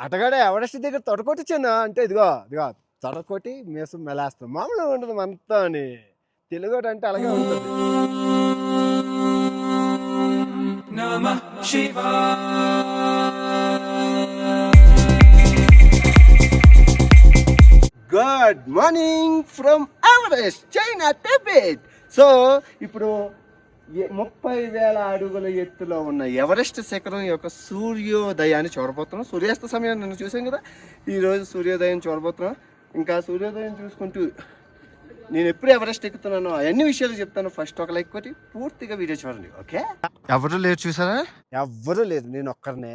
అటగాడే Everest దగ్గర తొడకొట్టించాను అంటే ఇదిగో తొడకొట్టి మీసం మెలేస్తాం. మామూలుగా ఉండదు మనతో అని. తెలుగోడు అంటే అలాగే ఉంటుంది. నమః శివాయ. Good morning from Everest, China, Tibet. So ఇప్పుడు 30,000 అడుగుల ఎత్తులో ఉన్న ఎవరెస్ట్ శిఖరం యొక్క సూర్యోదయాన్ని చూడబోతున్నాం. సూర్యాస్త సమయాన్ని నేను చూసాం కదా, ఈరోజు సూర్యోదయం చూడబోతున్నాం. ఇంకా సూర్యోదయం చూసుకుంటూ నేను ఎప్పుడు ఎవరెస్ట్ ఎక్కుతున్నానో అన్ని విషయాలు చెప్తాను. ఫస్ట్ ఒక లైక్ కొట్టి పూర్తిగా వీడియో చూడండి, ఓకే? ఎవరు లేరు చూసారా? ఎవ్వరూ లేరు, నేను ఒక్కరినే.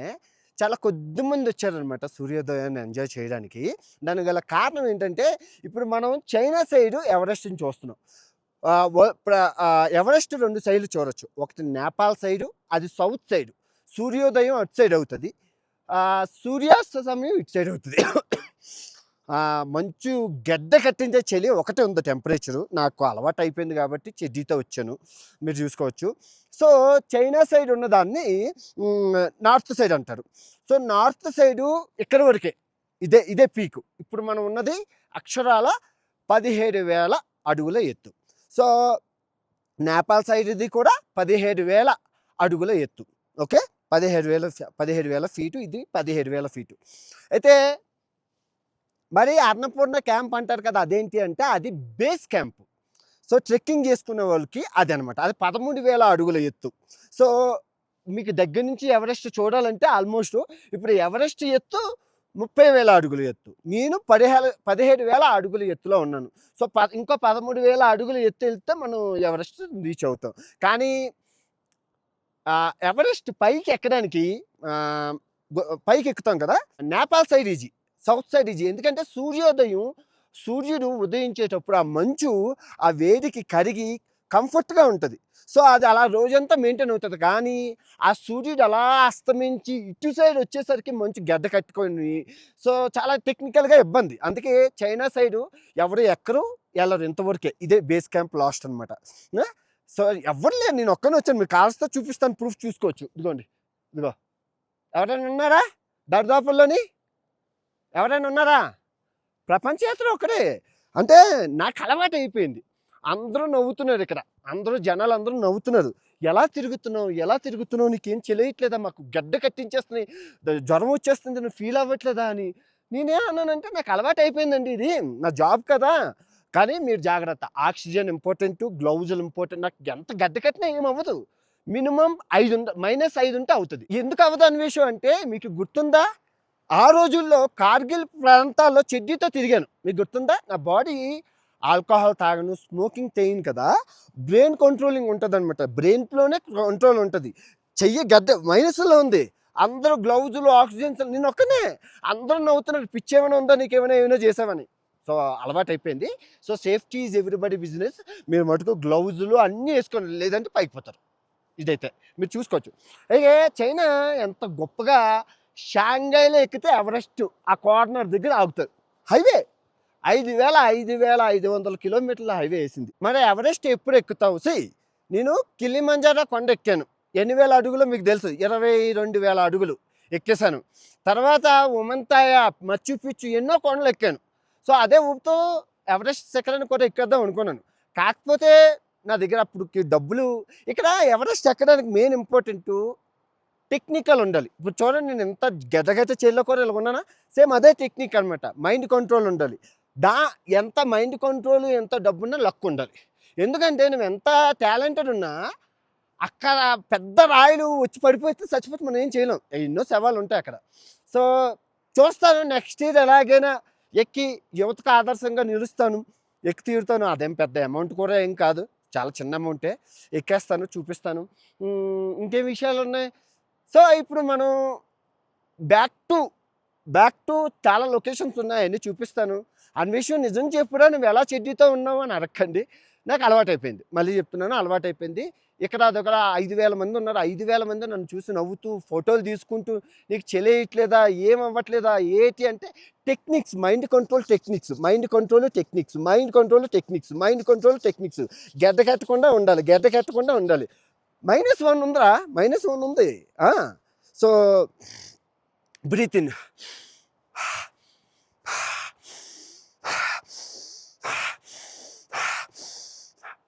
చాలా కొద్ది మంది వచ్చారనమాట సూర్యోదయాన్ని ఎంజాయ్ చేయడానికి. దానికి గల కారణం ఏంటంటే, ఇప్పుడు మనం చైనా సైడు ఎవరెస్ట్ని చూస్తున్నాం. ఎవరెస్ట్ 2 సైడ్లు చూడొచ్చు. ఒకటి నేపాల్ సైడు, అది సౌత్ సైడు. సూర్యోదయం అటు సైడ్ అవుతుంది, సూర్యాస్త సమయం ఇటు సైడ్ అవుతుంది. మంచు గడ్డ కట్టించే చలి ఒకటే ఉంది టెంపరేచరు. నాకు అలవాటు అయిపోయింది కాబట్టి చెడ్డీతో వచ్చాను, మీరు చూసుకోవచ్చు. సో చైనా సైడ్ ఉన్నదాన్ని నార్త్ సైడ్ అంటారు. సో నార్త్ సైడు ఇక్కడి వరకే, ఇదే పీకు. ఇప్పుడు మనం ఉన్నది అక్షరాల 17,000 అడుగుల ఎత్తు. సో నేపాల్ సైడ్ ఇది కూడా 17,000 అడుగుల ఎత్తు, ఓకే? 17,000 ఫీటు, ఇది 17,000 ఫీటు. అయితే మరి అన్నపూర్ణ క్యాంప్ అంటారు కదా, అదేంటి అంటే అది బేస్ క్యాంపు. సో ట్రెక్కింగ్ చేసుకునే వాళ్ళకి అది అనమాట. అది 13,000 అడుగుల ఎత్తు. సో మీకు దగ్గర నుంచి ఎవరెస్ట్ చూడాలంటే ఆల్మోస్ట్ ఇప్పుడు ఎవరెస్ట్ ఎత్తు 30,000 అడుగుల ఎత్తు, నేను 17,000 అడుగుల ఎత్తులో ఉన్నాను. సో ఇంకో 13,000 అడుగుల ఎత్తు వెళ్తే మనం ఎవరెస్ట్ రీచ్ అవుతాం. కానీ ఎవరెస్ట్ పైకి ఎక్కడానికి పైకి ఎక్కుతాం కదా, Nepal side easy, south side easy. ఎందుకంటే సూర్యుడు ఉదయించేటప్పుడు ఆ మంచు ఆ వేడికి కరిగి కంఫర్ట్గా ఉంటుంది. సో అది అలా రోజంతా మెయింటైన్ అవుతుంది. కానీ ఆ సూర్యుడు అలా అస్తమించి ఇటు సైడ్ వచ్చేసరికి మంచు గడ్డ కట్టుకొని, సో చాలా టెక్నికల్గా ఇబ్బంది. అందుకే చైనా సైడు ఎవరు ఎక్కరు వెళ్ళరు ఇంతవరకే. ఇదే బేస్ క్యాంప్ లాస్ట్ అనమాట. సో ఎవరు లేరు, నేను ఒక్కనే వచ్చాను. మీరు కాస్త చూపిస్తాను, ప్రూఫ్ చూసుకోవచ్చు. ఇదిగో ఎవరైనా ఉన్నారా దర్దాపుల్లోని? ఎవరైనా ఉన్నారా? ప్రపంచయాత్ర ఒకటే. అంటే నాకు అలవాటు అయిపోయింది. అందరూ నవ్వుతున్నారు ఇక్కడ, జనాలు అందరూ నవ్వుతున్నారు. ఎలా తిరుగుతున్నావు నీకేం తెలియట్లేదా? మాకు గడ్డ కట్టించేస్తున్నాయి, జ్వరం వచ్చేస్తుంది, నువ్వు ఫీల్ అవ్వట్లేదా అని. నేనేమన్నానంటే నాకు అలవాటు అయిపోయిందండి, ఇది నా జాబ్ కదా. కానీ మీరు జాగ్రత్త, ఆక్సిజన్ ఇంపార్టెంట్, గ్లౌజులు ఇంపార్టెంట్. నాకు ఎంత గడ్డ కట్టినా ఏమవ్వదు, మినిమం -5 ఉంటే అవుతుంది. ఎందుకు అవ్వదు అనే విషయం అంటే మీకు గుర్తుందా, ఆ రోజుల్లో కార్గిల్ ప్రాంతాల్లో చెడ్డీతో తిరిగాను, మీకు గుర్తుందా? నా బాడీ ఆల్కహాల్ తాగను, స్మోకింగ్ చేయను కదా, బ్రెయిన్ కంట్రోలింగ్ ఉంటుంది అనమాట. బ్రెయిన్లోనే కంట్రోల్ ఉంటుంది. చెయ్యి గడ్డ మైనస్లో ఉంది, అందరూ గ్లౌజులు, ఆక్సిజన్స్, నేను ఒక్కనే. అందరూ నవ్వుతున్నారు, పిచ్చి ఏమైనా ఉందా ఏమైనా చేసావని. సో అలవాటు అయిపోయింది. So safety is everybody business. మీరు మటుకు గ్లౌజులు అన్నీ వేసుకోండి, లేదంటే పైకి పోతారు. ఇదైతే మీరు చూసుకోవచ్చు. అయితే చైనా ఎంత గొప్పగా, షాంఘైలో ఎక్కితే ఎవరెస్ట్ ఆ కార్నర్ దగ్గర ఆగుతారు. హైవే 5,500 కిలోమీటర్ల హైవే వేసింది. మరి ఎవరెస్ట్ ఎప్పుడు ఎక్కుతావు? నేను కిలిమంజారో కొండ ఎక్కాను, 8,000 అడుగులు మీకు తెలుసు, 22,000 అడుగులు ఎక్కేసాను. తర్వాత ఉమంతాయ, మచ్చు పిచ్చు, ఎన్నో కొండలు ఎక్కాను. సో అదే ఊపుతో ఎవరెస్ట్ శిఖరాన్ని కూడా ఎక్కేద్దాం అనుకున్నాను. కాకపోతే నా దగ్గర అప్పుడు డబ్బులు. ఇక్కడ ఎవరెస్ట్ ఎక్కడానికి మెయిన్ ఇంపార్టెంట్ టెక్నికల్ ఉండాలి. ఇప్పుడు చూడండి, నేను ఎంత గెదగెద చేతిలో కూడా ఇలా ఉన్నానా, సేమ్ అదే టెక్నిక్ అనమాట. మైండ్ కంట్రోల్ ఉండాలి. ఎంత మైండ్ కంట్రోల్, ఎంత డబ్బున్నా లక్ ఉండాలి. ఎందుకంటే నువ్వు ఎంత టాలెంటెడ్ ఉన్నా అక్కడ పెద్ద రాయిలు వచ్చి పడిపోతే చచ్చిపోతే మనం ఏం చేయలేం, ఎన్నో సవాళ్ళు ఉంటాయి అక్కడ. సో చూస్తాను, నెక్స్ట్ ఇయర్ ఎలాగైనా ఎక్కి యువతకు ఆదర్శంగా నిలుస్తాను, ఎక్కి తీరుతాను. అదేం పెద్ద అమౌంట్ కూడా ఏం కాదు, చాలా చిన్న అమౌంటే. ఎక్కేస్తాను, చూపిస్తాను. ఇంకేం విషయాలు ఉన్నాయి? సో ఇప్పుడు మనం బ్యాక్ టు చాలా లొకేషన్స్ ఉన్నాయి, అన్నీ చూపిస్తాను. అన్న విషయం నిజం చెప్పురా, నువ్వు ఎలా చెడ్డీతో ఉన్నావు అని అడగండి. నాకు అలవాటు అయిపోయింది, మళ్ళీ చెప్తున్నాను, అలవాటు అయిపోయింది. ఇక్కడ అదొక 5,000 మంది ఉన్నారు. 5,000 మంది నన్ను చూసి నవ్వుతూ ఫోటోలు తీసుకుంటూ, నీకు చెలేయట్లేదా, ఏం అవ్వట్లేదా, ఏంటి అంటే టెక్నిక్స్, మైండ్ కంట్రోల్ టెక్నిక్స్, గడ్డ కట్టకుండా ఉండాలి. -1 ఉందిరా, -1 ఉంది. సో బ్రీత్ ఇన్,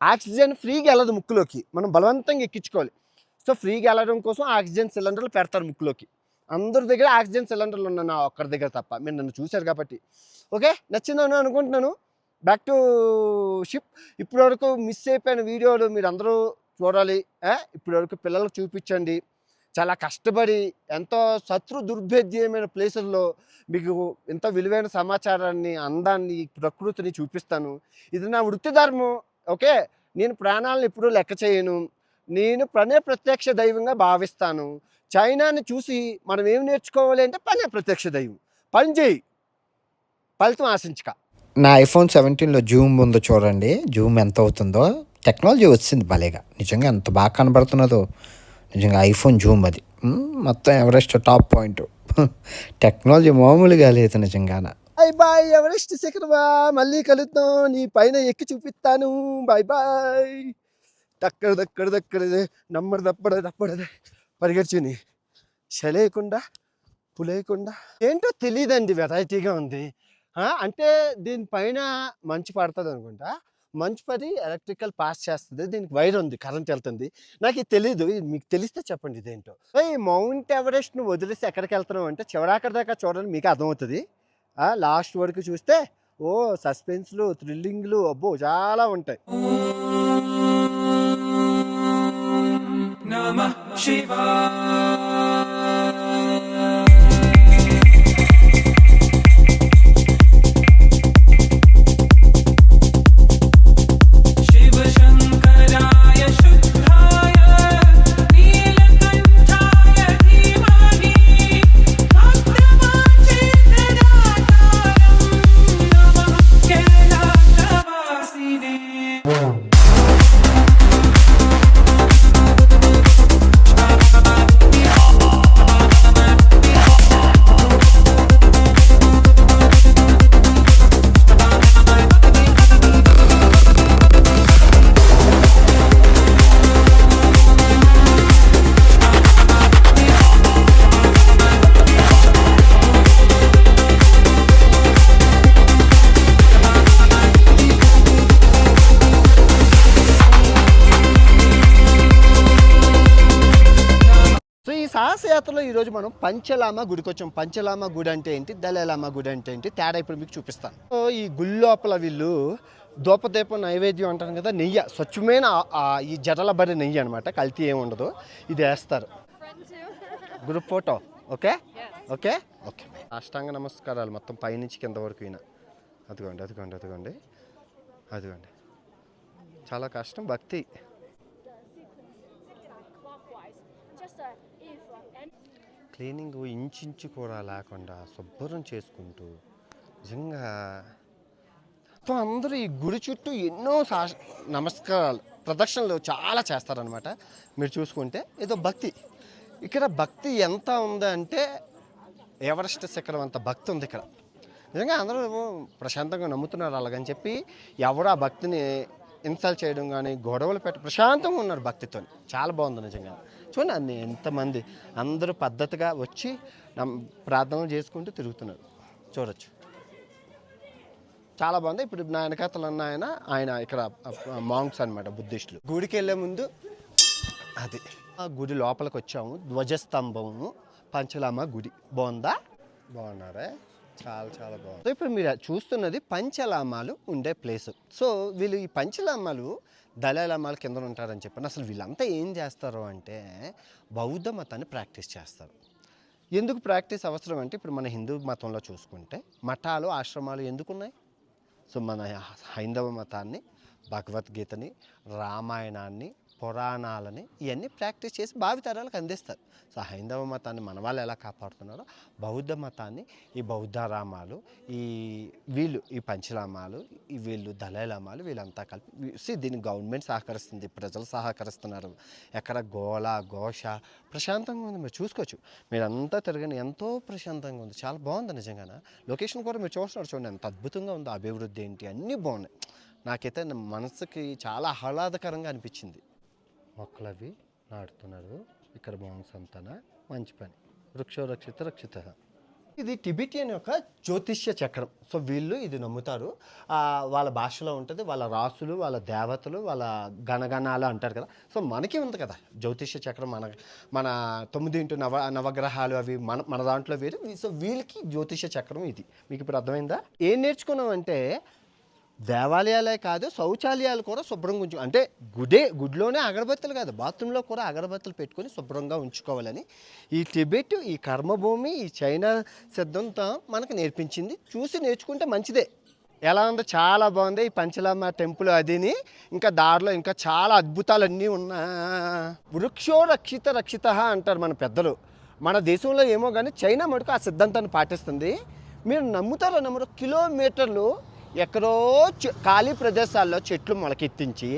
ఆక్సిజన్ ఫ్రీగా వెళ్ళదు ముక్కులోకి, మనం బలవంతంగా ఎక్కించుకోవాలి. సో ఫ్రీగా వెళ్ళడం కోసం ఆక్సిజన్ సిలిండర్లు పెడతారు ముక్కులోకి. అందరి దగ్గర ఆక్సిజన్ సిలిండర్లు ఉన్నాయి, నా ఒక్కరి దగ్గర తప్ప. మీరు నన్ను చూశారు కాబట్టి ఓకే, నచ్చిందని అనుకుంటున్నాను. Back to ship. ఇప్పటి వరకు మిస్ అయిపోయిన వీడియోలు మీరు అందరూ చూడాలి. ఇప్పటి వరకు పిల్లలకు చూపించండి. చాలా కష్టపడి ఎంతో శత్రు దుర్భేద్యమైన ప్లేసుల్లో మీకు ఎంతో విలువైన సమాచారాన్ని, అందాన్ని, ప్రకృతిని చూపిస్తాను. ఇది నా వృత్తి ధర్మం. ఓకే, నేను ప్రాణాలను ఎప్పుడూ లెక్క చేయను. నేను పనే ప్రత్యక్ష దైవంగా భావిస్తాను. చైనాని చూసి మనం ఏం నేర్చుకోవాలి అంటే పనే ప్రత్యక్ష దైవం. పని చేయి, ఫలితం ఆశించక. నా ఐఫోన్ 17లో జూమ్ ఉందో చూడండి. జూమ్ ఎంత అవుతుందో. టెక్నాలజీ వచ్చింది భలేగా. నిజంగా ఎంత బాగా కనబడుతున్నదో. నిజంగా ఐఫోన్ జూమ్ అది. మొత్తం ఎవరెస్ట్ టాప్ పాయింట్. టెక్నాలజీ మామూలుగా లేదు నిజంగాన. బాయ్ బాయ్ ఎవరెస్ట్ శిఖరమా, మళ్ళీ కలుద్దాం. నీ పైన ఎక్కి చూపిస్తాను. Bye bye. దక్కడ దక్కడ దక్కడదే నమ్మడు దప్పడదే పరిగెర్చుని చలేయకుండా పులేయకుండా ఏంటో తెలియదండి, వెరైటీగా ఉంది. అంటే దీనిపైన మంచు పడుతుంది అనుకుంటా. మంచు పడి ఎలక్ట్రికల్ పాస్ చేస్తుంది. దీనికి వైర్ ఉంది, కరెంట్ వెళ్తుంది. నాకు ఇది తెలీదు. ఇది మీకు తెలిస్తే చెప్పండి ఇదేంటో. ఈ మౌంట్ ఎవరెస్ట్ను వదిలేసి ఎక్కడికి వెళ్తున్నాం అంటే చివరాకరి దాకా చూడండి, మీకు అర్థమవుతుంది. లాస్ట్ వరకు చూస్తే ఓ సస్పెన్స్లు, థ్రిల్లింగ్లు అబ్బో చాలా ఉంటాయి. నమః శివాయ. సాహసయాత్రలో ఈరోజు మనం పంచలామా గుడికి వచ్చాం. పంచలామా గుడి అంటే ఏంటి, దళైలామా గుడి అంటే ఏంటి, తేడా ఇప్పుడు మీకు చూపిస్తాను. ఈ గుడి లోపల వీళ్ళు దూపదీపం నైవేద్యం అంటారు కదా, నెయ్యి, స్వచ్ఛమైన ఈ జడల బరి నెయ్యి అనమాట, కల్తీ ఏమి ఉండదు. ఇది వేస్తారు. Group photo. Okay okay okay. అష్టాంగ నమస్కారాలు మొత్తం పైనుంచి కింద వరకు అయినా. అదిగోండి అదిగోండి అదిగోండి అదిగోండి. చాలా కష్టం భక్తి. క్లీనింగ్ ఇంచు కూడా లేకుండా శుభ్రం చేసుకుంటూ నిజంగా అందరూ ఈ గుడి చుట్టూ ఎన్నో నమస్కారాలు, ప్రదక్షిణలు చాలా చేస్తారనమాట. మీరు చూసుకుంటే ఏదో భక్తి. ఇక్కడ భక్తి ఎంత ఉందంటే ఎవరెస్ట్ శిఖరం అంత భక్తి ఉంది ఇక్కడ. నిజంగా అందరూ ప్రశాంతంగా నమ్ముతున్నారు. అలాగని చెప్పి ఎవరు ఆ భక్తిని ఇన్సల్ట్ చేయడం కానీ, గొడవలు పెట్టి ప్రశాంతంగా ఉన్నారు భక్తితో. చాలా బాగుంది నిజంగా. చూడండి అన్ని ఎంతమంది అందరూ పద్ధతిగా వచ్చి ప్రార్థనలు చేసుకుంటూ తిరుగుతున్నారు. చూడొచ్చు, చాలా బాగుంది. ఇప్పుడు నా వెనకాతలు అన్న ఆయన ఇక్కడ మాంక్స్ అనమాట, బుద్ధిస్టులు. గుడికి వెళ్ళే ముందు అది ఆ గుడి లోపలికి వచ్చాము. ధ్వజస్తంభము పంచలామా గుడి. బాగుందా? బాగున్నారా? చాలా చాలా బాగుంది. ఇప్పుడు మీరు చూస్తున్నది పంచలామాలు ఉండే ప్లేసు. సో వీళ్ళు ఈ పంచలామాలు దళైలామాల కింద ఉంటారని చెప్పాను. అసలు వీళ్ళంతా ఏం చేస్తారు అంటే బౌద్ధ మతాన్ని ప్రాక్టీస్ చేస్తారు. ఎందుకు ప్రాక్టీస్ అవసరం అంటే ఇప్పుడు మన హిందూ మతంలో చూసుకుంటే మఠాలు, ఆశ్రమాలు ఎందుకున్నాయి? సో మన హైందవ మతాన్ని, భగవద్గీతని, రామాయణాన్ని, పురాణాలని ఇవన్నీ ప్రాక్టీస్ చేసి భావితరాలకు అందిస్తారు. సో హైందవ మతాన్ని మన వాళ్ళు ఎలా కాపాడుతున్నారో బౌద్ధ మతాన్ని ఈ బౌద్ధరామాలు, వీళ్ళు ఈ పంచలామాలు, వీళ్ళు దళైలామాలు, వీళ్ళంతా కలిపి దీన్ని గవర్నమెంట్ సహకరిస్తుంది, ప్రజలు సహకరిస్తున్నారు. ఎక్కడ గోల ఘోష ప్రశాంతంగా ఉంది. మీరు చూసుకోవచ్చు. మీరంతా తిరగని ఎంతో ప్రశాంతంగా ఉంది. చాలా బాగుంది నిజంగా. లొకేషన్ కూడా మీరు చూస్తున్నారు, చూడండి ఎంత అద్భుతంగా ఉందో. అభివృద్ధి ఏంటి అన్నీ బాగున్నాయి. నాకైతే మనసుకి చాలా ఆహ్లాదకరంగా అనిపించింది. మొక్కలు అవి నాటుతున్నారు ఇక్కడ. బాగుంది సంతాన, మంచి పని. వృక్షో రక్షిత రక్షిత. ఇది టిబెటియన్ యొక్క జ్యోతిష్య చక్రం. సో వీళ్ళు ఇది నమ్ముతారు. వాళ్ళ భాషలో ఉంటుంది, వాళ్ళ రాసులు, వాళ్ళ దేవతలు, వాళ్ళ గణగణాలు అంటారు కదా. సో మనకి ఉంది కదా జ్యోతిష్య చక్రం, మన 9 నవగ్రహాలు అవి మన దాంట్లో వేరు. సో వీళ్ళకి జ్యోతిష్య చక్రం ఇది. మీకు ఇప్పుడు అర్థమైందా? ఏం నేర్చుకున్నామంటే దేవాలయాలే కాదు, శౌచాలయాలు కూడా శుభ్రంగా అంటే గుడిలోనే అగరబత్తులు కాదు, బాత్రూంలో కూడా అగరబత్తులు పెట్టుకొని శుభ్రంగా ఉంచుకోవాలని ఈ టిబెట్, ఈ కర్మభూమి, ఈ చైనా సిద్ధాంతం మనకు నేర్పించింది. చూసి నేర్చుకుంటే మంచిదే. ఎలా ఉందో చాలా బాగుంది ఈ పంచలామ టెంపుల్ అదిని. ఇంకా దారిలో ఇంకా చాలా అద్భుతాలన్నీ ఉన్నా. వృక్షో రక్షిత అంటారు మన పెద్దలు. మన దేశంలో ఏమో కానీ చైనా మటుకు ఆ సిద్ధాంతాన్ని పాటిస్తుంది. మీరు నమ్ముతారో నమ్మరో కిలోమీటర్లు ఎక్కడో ఖాళీ ప్రదేశాల్లో చెట్లు మొలకెత్తించి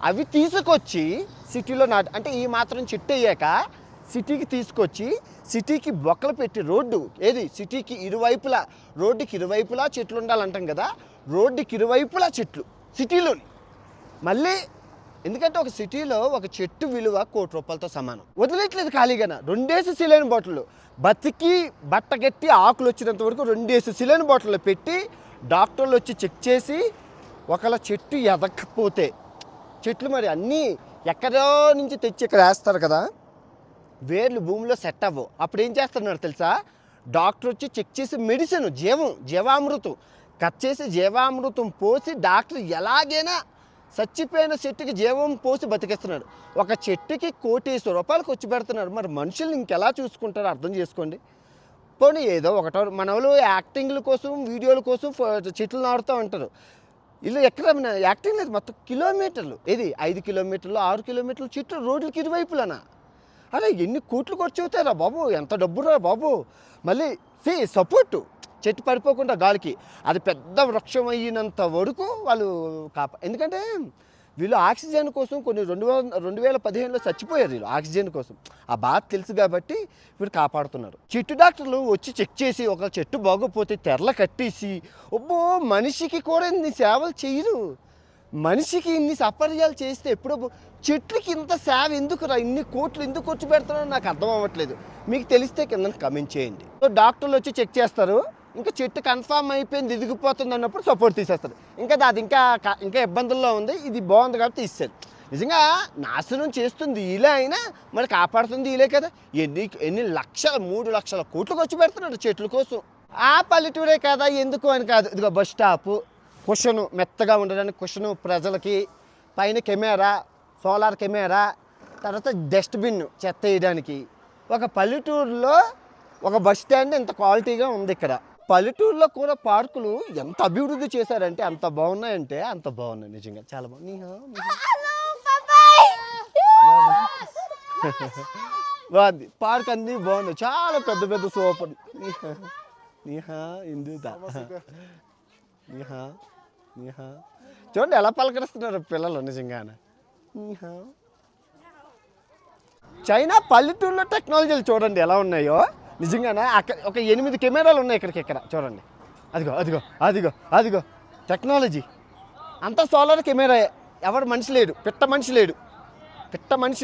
అవి తీసుకొచ్చి సిటీలో అంటే ఈ మాత్రం చెట్టు అయ్యాక సిటీకి తీసుకొచ్చి సిటీకి బొక్కలు పెట్టి సిటీకి రోడ్డుకి ఇరువైపులా చెట్లు ఉండాలంటాం కదా. రోడ్డుకి ఇరువైపులా చెట్లు సిటీలోని. మళ్ళీ ఎందుకంటే ఒక సిటీలో ఒక చెట్టు విలువ ₹1,00,00,000తో సమానం. వదిలేట్లేదు ఖాళీగాన. 2 సిలైన్ బాటిళ్ళు బతికి బట్టగట్టి ఆకులు వచ్చినంత వరకు 2 సిలైన్ బాటిల్లో పెట్టి డాక్టర్లు వచ్చి చెక్ చేసి ఒకవేళ చెట్టు ఎదగకపోతే, చెట్లు మరి అన్నీ ఎక్కడో నుంచి తెచ్చి ఇక్కడ వేస్తారు కదా, వేర్లు భూమిలో సెట్ అవ్వవు. అప్పుడు ఏం చేస్తున్నారు తెలుసా? డాక్టర్ వచ్చి చెక్ చేసి మెడిసిన్ జీవామృతం కట్ చేసి జీవామృతం పోసి డాక్టర్ ఎలాగైనా చచ్చిపోయిన చెట్టుకి జీవం పోసి బతికిస్తున్నాడు. ఒక చెట్టుకి ₹1,20,00,000 ఖర్చు పెడుతున్నారు. మరి మనుషుల్ని ఇంకెలా చూసుకుంటారో అర్థం చేసుకోండి. పోనీ ఏదో ఒకటో మన వాళ్ళు యాక్టింగ్ల కోసం, వీడియోల కోసం చెట్లు నాడుతూ ఉంటారు. వీళ్ళు ఎక్కడ యాక్టింగ్ లేదు, మొత్తం కిలోమీటర్లు. 5 కిలోమీటర్లు 6 కిలోమీటర్లు చెట్లు రోడ్లకి ఇరువైపులనా. అరే ఎన్ని కోట్లు ఖర్చు అవుతారా బాబు, ఎంత డబ్బురా బాబు. మళ్ళీ సపోర్టు చెట్టు పడిపోకుండా గాలికి అది పెద్ద వృక్షం అయినంత వరకు వాళ్ళు ఎందుకంటే వీళ్ళు ఆక్సిజన్ కోసం కొన్ని 2015లో చచ్చిపోయారు వీళ్ళు ఆక్సిజన్ కోసం. ఆ బాధ తెలుసు కాబట్టి వీళ్ళు కాపాడుతున్నారు. చెట్టు డాక్టర్లు వచ్చి చెక్ చేసి ఒక చెట్టు బాగోపోతే తెరల కట్టేసి మనిషికి కూడా ఇన్ని సేవలు చేయరు. మనిషికి ఇన్ని సపర్యాలు చేస్తే ఎప్పుడో చెట్లకి ఇంత సేవ ఎందుకురా, ఇన్ని కోట్లు ఎందుకు ఖర్చు పెడుతున్నారో నాకు అర్థం అవ్వట్లేదు. మీకు తెలిస్తే కింద కమెంట్ చేయండి. సో డాక్టర్లు వచ్చి చెక్ చేస్తారు. ఇంకా చెట్టు కన్ఫామ్ అయిపోయింది, ఎదిగిపోతుంది అన్నప్పుడు సపోర్ట్ తీసేస్తారు. అది ఇంకా ఇబ్బందుల్లో ఉంది, ఇది బాగుంది కాబట్టి తీసేది. నిజంగా నాశనం చేస్తుంది వీలే, అయినా మరి కాపాడుతుంది వీలే కదా. ఎన్ని లక్షలు 3 లక్షల కోట్లు ఖర్చు పెడుతున్నారు చెట్ల కోసం. ఆ పల్లెటూరే కదా ఎందుకు అని కాదు. ఇదిగో బస్ స్టాపు, కుషను మెత్తగా ఉండడానికి కుషను, ప్రజలకి పైన కెమెరా, సోలార్ కెమెరా, తర్వాత డస్ట్బిన్ చెత్త వేయడానికి. ఒక పల్లెటూరులో ఒక బస్ స్టాండ్ ఇంత క్వాలిటీగా ఉంది. ఇక్కడ పల్లెటూరులో కూడా పార్కులు ఎంత అభివృద్ధి చేశారంటే అంత బాగున్నాయంటే అంత బాగున్నాయి. నిజంగా చాలా బాగుంది. బాగుంది పార్క్, అన్నీ బాగున్నాయి, చాలా పెద్ద పెద్ద సూపర్. చూడండి ఎలా పలకరిస్తున్నారు పిల్లలు నిజంగానే. చైనా పల్లెటూరులో టెక్నాలజీలు చూడండి ఎలా ఉన్నాయో. నిజంగానే అక్కడ ఒక 8 కెమెరాలు ఉన్నాయి ఇక్కడ చూడండి. అదిగో టెక్నాలజీ అంతా సోలార్ కెమెరా. ఎవరు మనిషి లేడు, పిట్ట మనిషి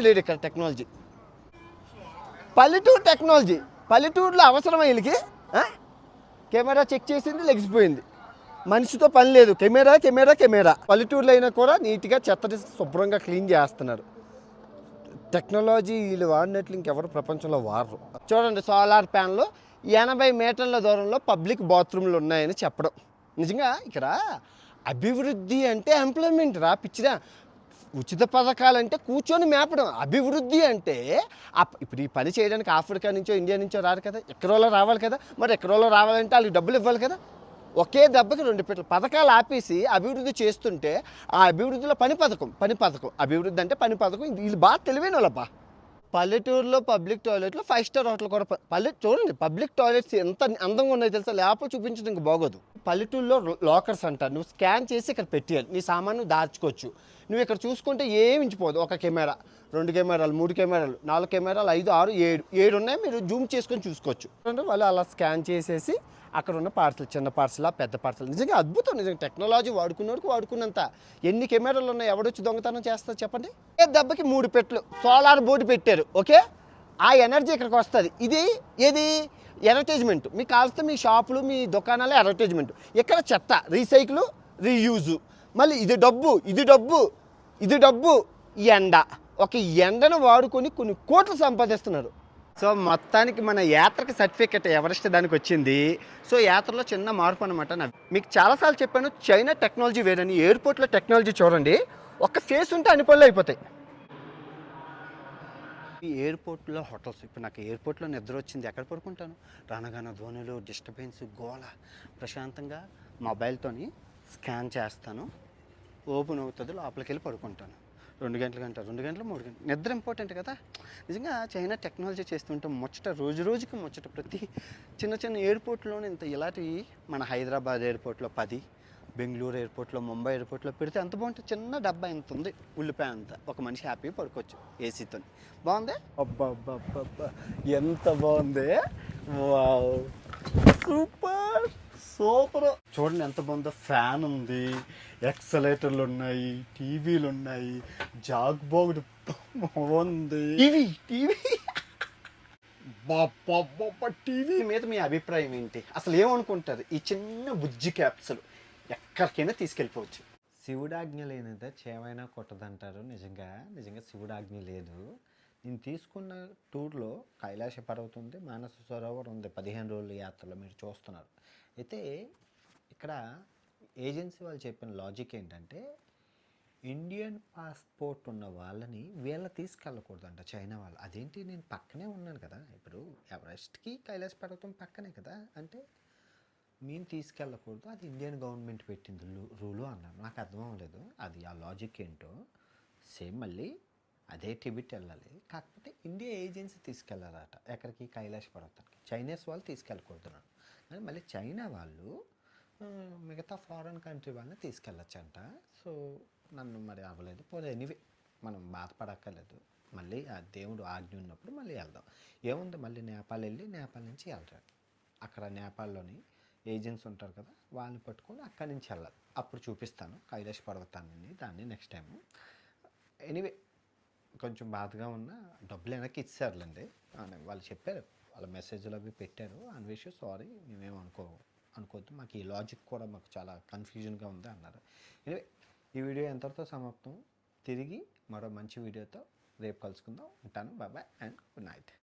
లేడు ఇక్కడ. టెక్నాలజీ పల్లెటూరు టెక్నాలజీ. పల్లెటూరులో అవసరం వీళ్ళకి కెమెరా చెక్ చేసింది, లెగిసిపోయింది. మనిషితో పని లేదు, కెమెరా. పల్లెటూరులో అయినా కూడా నీట్గా చెత్త శుభ్రంగా క్లీన్ చేస్తున్నారు. టెక్నాలజీ వీళ్ళు వాడినట్లు ఇంకెవరు ప్రపంచంలో వాడరు. చూడండి సోలార్ ప్యానెల్ 80 మీటర్ల దూరంలో పబ్లిక్ బాత్రూమ్లు ఉన్నాయని చెప్పడం. నిజంగా ఇక్కడ అభివృద్ధి అంటే ఎంప్లాయ్మెంట్ రా పిచ్చిరా. ఉచిత పథకాలంటే కూర్చొని మేపడం. అభివృద్ధి అంటే ఇప్పుడు ఈ పని చేయడానికి ఆఫ్రికా నుంచో ఇండియా నుంచో రారు కదా, ఎక్కడోలో రావాలి కదా. మరి ఎక్కడోలో రావాలంటే వాళ్ళకి డబ్బులు ఇవ్వాలి కదా. ఒకే దెబ్బకి 2 పథకాలు ఆపేసి అభివృద్ధి చేస్తుంటే ఆ అభివృద్ధిలో పని పథకం. అభివృద్ధి అంటే పని పథకం. వీళ్ళు బాగా తెలివైన వాళ్ళబ్బా. పల్లెటూరులో పబ్లిక్ టాయిలెట్లో 5 స్టార్ హోటల్ కూడా చూడండి పబ్లిక్ టాయిలెట్స్ ఎంత అందంగా ఉన్నాయో తెలుసా. లోపల చూపించడం ఇంకా బాగోదు. పల్లెటూరులో లాకర్స్ అంటారు. నువ్వు స్కాన్ చేసి ఇక్కడ పెట్టేయాలి, నీ సామాను దాచుకోవచ్చు. నువ్వు ఇక్కడ చూసుకుంటే ఏమించిపోదు. 1 కెమెరా, 2 కెమెరాలు, 3 కెమెరాలు, 4 కెమెరాలు, 5, 6, 7 ఉన్నాయి. మీరు జూమ్ చేసుకొని చూసుకోవచ్చు. వాళ్ళు అలా స్కాన్ చేసేసి అక్కడ ఉన్న పార్సల్, చిన్న పార్సలా పెద్ద పార్సల్. నిజంగా అద్భుతం. నిజంగా టెక్నాలజీ వాడుకున్నంత. ఎన్ని కెమెరాలు ఉన్నాయి, ఎవడొచ్చి దొంగతనం చేస్తారు చెప్పండి. దెబ్బకి 3 పెట్టెలు సోలార్ బోర్డు పెట్టారు. ఓకే, ఆ ఎనర్జీ ఇక్కడికి వస్తుంది. ఇది ఏది అడ్వర్టైజ్మెంట్. మీకు కావాల్సిన మీ షాపులు మీ దుకాణాలు అడ్వర్టైజ్మెంట్. ఇక్కడ చెత్త రీసైకిల్ రీయూజు, మళ్ళీ ఇది డబ్బు ఇది డబ్బు ఇది డబ్బు, ఎండ. ఒక ఎండను వాడుకొని కొన్ని కోట్లు సంపాదిస్తున్నారు. సో మొత్తానికి మన యాత్రకి సర్టిఫికెట్ ఎవరెస్ట్ దానికి వచ్చింది. సో యాత్రలో చిన్న మార్పు అనమాట. మీకు చాలాసార్లు చెప్పాను చైనా టెక్నాలజీ వేరని. ఎయిర్పోర్ట్లో టెక్నాలజీ చూడండి, ఒక ఫేస్ ఉంటే అన్ని పనులు అయిపోతాయి. ఈ ఎయిర్పోర్ట్లో హోటల్స్, ఇప్పుడు నాకు ఎయిర్పోర్ట్లో నిద్ర వచ్చింది, ఎక్కడ పడుకుంటాను? రానగాన ధ్వనులు, డిస్టర్బెన్స్, గోల. ప్రశాంతంగా మొబైల్తోని స్కాన్ చేస్తాను, ఓపెన్ అవుతుంది, లోపలికి వెళ్ళి పడుకుంటాను. 2 గంటల 2 గంటలు 3 గంటలు నిద్ర ఇంపార్టెంట్ కదా. నిజంగా చైనా టెక్నాలజీ చేస్తుంటే ముచ్చట, రోజు రోజుకి ముచ్చట. ప్రతి చిన్న చిన్న ఎయిర్పోర్ట్లోనే ఇంత ఇలాంటివి మన హైదరాబాద్ ఎయిర్పోర్ట్లో 10, బెంగళూరు ఎయిర్పోర్ట్లో, ముంబై ఎయిర్పోర్ట్లో పెడితే ఎంత బాగుంటుంది. చిన్న డబ్బా ఎంత ఉంది, ఉల్లిపాయ అంత, ఒక మనిషి హ్యాపీగా పడుకోవచ్చు ఏసీతో. బాగుంది. అబ్బా అబ్బా అబ్బా అబ్బా, ఎంత బాగుంది. Wow, super super. చూడండి ఎంత బాగుందో. ఫ్యాన్ ఉంది, ఎక్సలేటర్లు ఉన్నాయి, టీవీలు ఉన్నాయి, జాగ్ బోర్డు బాగుంది. టీవీ బాబా, టీవీ మీద మీ అభిప్రాయం ఏంటి? అసలు ఏమనుకుంటారు? ఈ చిన్న బుజ్జి క్యాప్సుల్ ఎక్కడికైనా తీసుకెళ్ళిపోవచ్చు. శివుడాజ్ఞ లేనిదే చేవైనా కొట్టదంటారు. నిజంగా నిజంగా శివుడాజ్ఞ లేదు. నేను తీసుకున్న టూర్లో కైలాస పర్వతం ఉంది, మానస సరోవర్ ఉంది. 15 రోజుల యాత్రలో మీరు చూస్తున్నారు. అయితే ఇక్కడ ఏజెన్సీ వాళ్ళు చెప్పిన లాజిక్ ఏంటంటే, ఇండియన్ పాస్పోర్ట్ ఉన్న వాళ్ళని వీళ్ళ తీసుకెళ్ళకూడదంట చైనా వాళ్ళు. అదేంటి, నేను పక్కనే ఉన్నాను కదా, ఇప్పుడు ఎవరెస్ట్కి కైలాస పర్వతం పక్కనే కదా, అంటే మేము తీసుకెళ్ళకూడదు, అది ఇండియన్ గవర్నమెంట్ పెట్టింది రూలు అన్నారు. నాకు అర్థం అవ్వలేదు అది ఆ లాజిక్ ఏంటో. సేమ్ మళ్ళీ అదే టిబెట్ వెళ్ళాలి, కాకపోతే ఇండియా ఏజెన్సీ తీసుకెళ్ళాలట. ఎక్కడికి? కైలాస పర్వతానికి. చైనీస్ వాళ్ళు తీసుకెళ్ళకూడదున్నారు. కానీ మళ్ళీ చైనా వాళ్ళు మిగతా ఫారెన్ కంట్రీ వాళ్ళని తీసుకెళ్ళచ్చంట. సో నన్ను మరి అవ్వలేదు. పోతే ఎనీవే మనం బాధపడక్కర్లేదు. మళ్ళీ ఆ దేవుడు ఆజ్ఞ ఉన్నప్పుడు మళ్ళీ వెళ్దాం. ఏముంది, మళ్ళీ నేపాల్ వెళ్ళి నేపాల్ నుంచి వెళ్తారు. అక్కడ నేపాల్లోని ఏజెంట్స్ ఉంటారు కదా, వాళ్ళని పట్టుకొని అక్కడి నుంచి వెళ్ళాలి. అప్పుడు చూపిస్తాను కైలాస పర్వతాన్ని, దాన్ని నెక్స్ట్ టైం. ఎనీవే కొంచెం బాధగా ఉన్న, డబ్బులు వెనక్కి ఇచ్చారులేండి అని వాళ్ళు చెప్పారు. వాళ్ళ మెసేజ్లు అవి పెట్టారు. అన్వేష్ సారీ, మేమేం అనుకోవద్దు, మాకు ఈ లాజిక్ కూడా మాకు చాలా కన్ఫ్యూజన్గా ఉంది అన్నారు. ఎనివే ఈ వీడియో ఎంతటితో సమాప్తం. తిరిగి మరో మంచి వీడియోతో రేపు కలుసుకుందాం. ఉంటాను. Bye bye and good night.